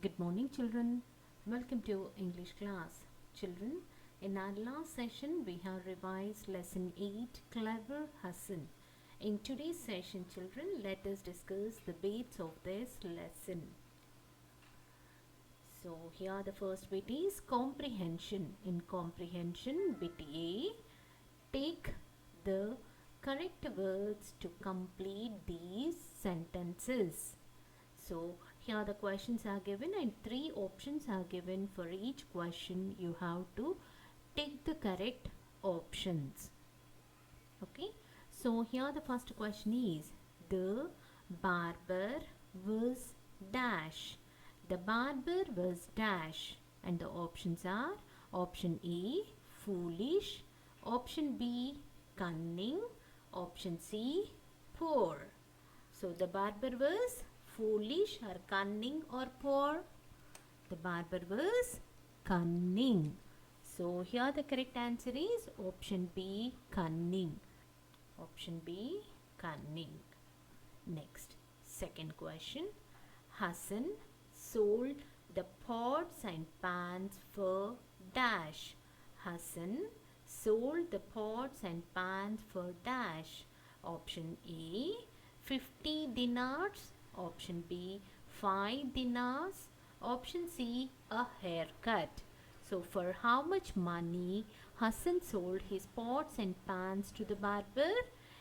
Good morning, children. Welcome to English class. Children, in our last session, we have revised lesson 8 Clever Hassan. In today's session, children, let us discuss the bits of this lesson. So, here the first bit is comprehension. In comprehension, bit A, take the correct words to complete these sentences. So here the questions are given and 3 options are given. For each question you have to take the correct options. Okay. So here the first question is, the barber was dash. The barber was dash, and the options are option A foolish, option B cunning, option C poor. So the barber was foolish or cunning or poor? The barber was cunning. So here the correct answer is option B cunning. Option B cunning. Next, second question. Hassan sold the pots and pans for dash. Hassan sold the pots and pans for dash. Option A 50 dinars, option B 5 dinars, option C a haircut. So for how much money Hassan sold his pots and pans to the barber?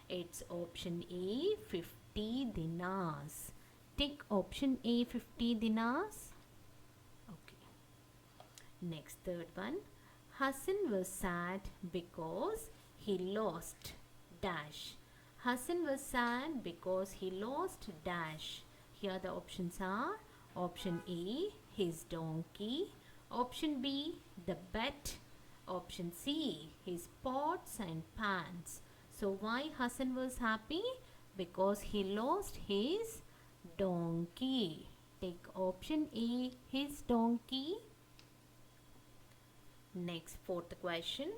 It's option A 50 dinars. Take option A 50 dinars. Okay. Next, third one. Hassan was sad because he lost dash. Hassan was sad because he lost dash. Here the options are option A his donkey, option B the bet, option C his pots and pans. So why Hassan was happy? Because he lost his donkey. Take option A his donkey. Next, fourth question.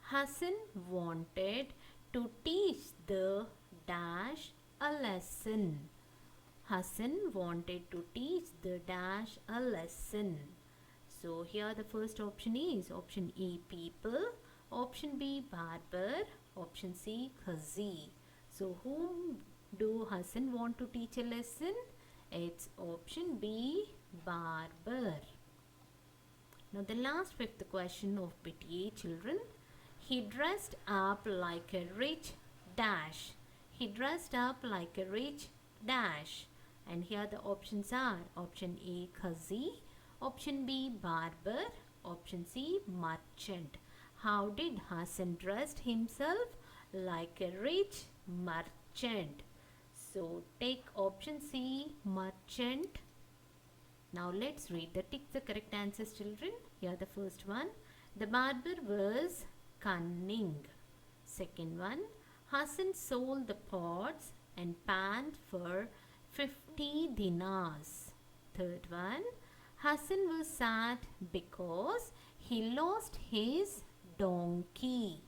Hassan wanted to teach the dash a lesson. Hassan wanted to teach the dash a lesson. So here the first option is option A people, option B barber, option C khazi. So whom do Hassan want to teach a lesson? It's option B barber. Now the last fifth question of bit A, children. He dressed up like a rich dash. He dressed up like a rich dash. And here the options are option A khazi, option B barber, option C merchant. How did Hassan dressed himself? Like a rich merchant. So take option C merchant. Now let's read the tick the correct answers, children. Here the first one. The barber was cunning. Second one. Hassan sold the pots and pans for 50 dinars. Third one. Hassan was sad because he lost his donkey.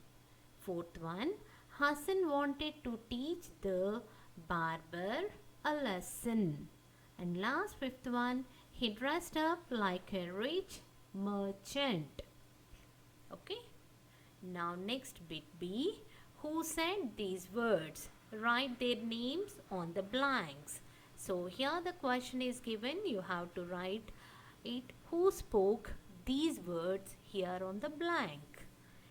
Fourth one. Hassan wanted to teach the barber a lesson. And last fifth one. He dressed up like a rich merchant. Okay. Now next bit B. Who said these words? Write their names on the blanks. So here the question is given. You have to write it. Who spoke these words here on the blank?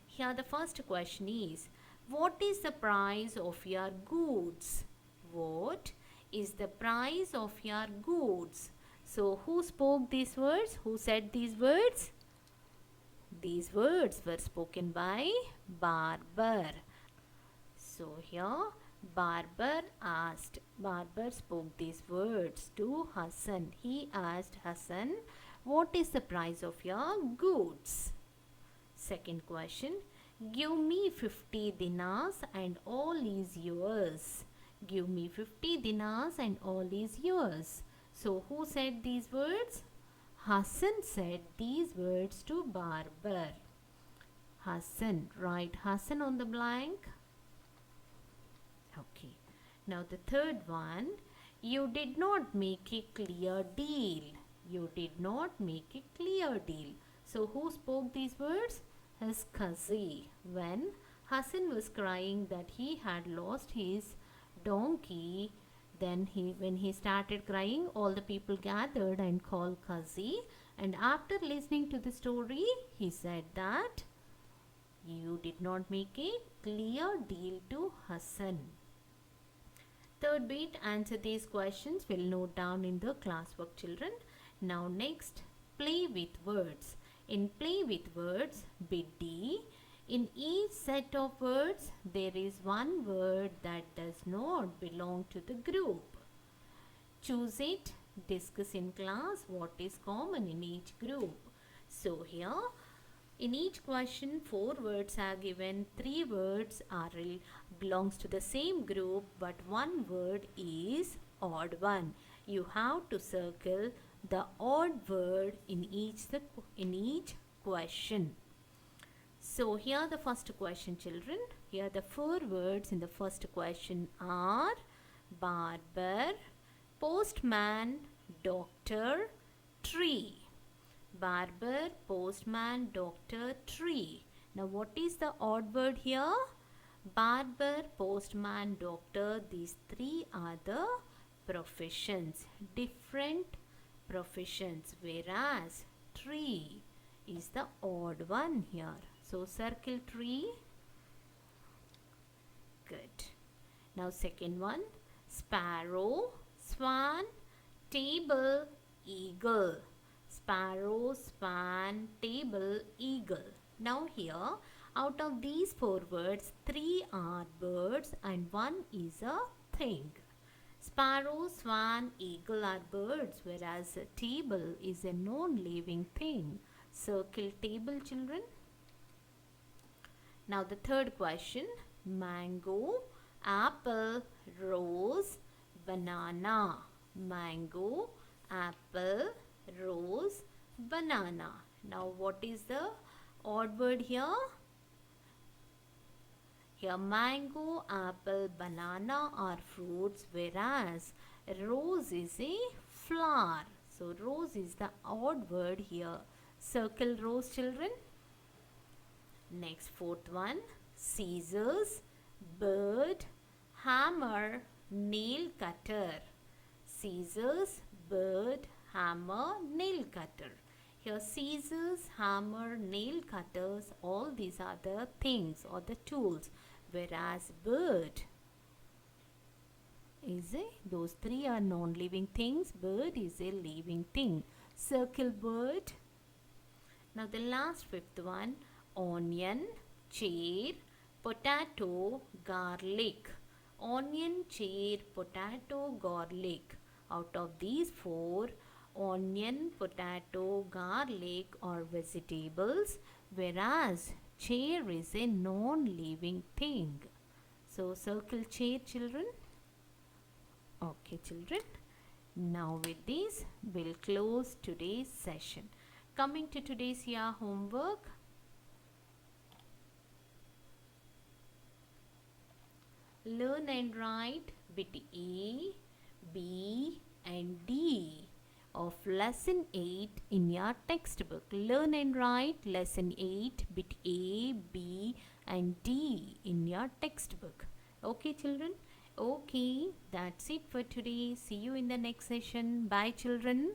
Here the first question is, what is the price of your goods? What is the price of your goods? So who spoke these words? Who said these words? These words were spoken by barber. So here barber spoke these words to Hassan. He asked Hassan, what is the price of your goods? Second question, give me 50 dinars and all is yours. Give me 50 dinars and all is yours. So who said these words? Hassan said these words to barber. Hassan. Write Hassan on the blank. Okay. Now the third one. You did not make a clear deal. You did not make a clear deal. So who spoke these words? His cousin. When Hassan was crying that he had lost his donkey, then when he started crying, all the people gathered and called Qazi. And after listening to the story, he said that you did not make a clear deal to Hassan. Third bit, answer these questions. We'll note down in the classwork, children. Now next, play with words. In play with words, bit D, in each set of words, there is one word that does not belong to the group. Choose it. Discuss in class what is common in each group. So here, in each question, 4 words are given. 3 words belongs to the same group, but 1 word is odd one. You have to circle the odd word in each question. So here the first question, children. Here the 4 words in the first question are barber, postman, doctor, tree. Barber, postman, doctor, tree. Now what is the odd word here? Barber, postman, doctor, these 3 are the professions, different professions, whereas tree is the odd one here. So circle tree. Good. Now second one, sparrow, swan, table, eagle. Sparrow, swan, table, eagle. Now here, out of these 4 words, 3 are birds and 1 is a thing. Sparrow, swan, eagle are birds, whereas a table is a non-living thing. Circle table, children. Now the third question, mango, apple, rose, banana. Mango, apple, rose, banana. Now what is the odd word here? Here mango, apple, banana are fruits, whereas rose is a flower. So rose is the odd word here. Circle rose, children. Next, fourth one, scissors, bird, hammer, nail cutter. Scissors, bird, hammer, nail cutter. Here scissors, hammer, nail cutters, all these are the things or the tools, whereas bird is those 3 are non-living things. Bird is a living thing. Circle bird. Now the last fifth one, onion, chair, potato, garlic. Onion, chair, potato, garlic. Out of these 4, onion, potato, garlic are vegetables, whereas chair is a non-living thing. So circle chair, children. Okay, children. Now with this, we'll close today's session. Coming to today's homework. Learn and write bit A, B and D of lesson 8 in your textbook. Learn and write lesson 8 bit A, B and D in your textbook. Okay, children? Okay, that's it for today. See you in the next session. Bye, children.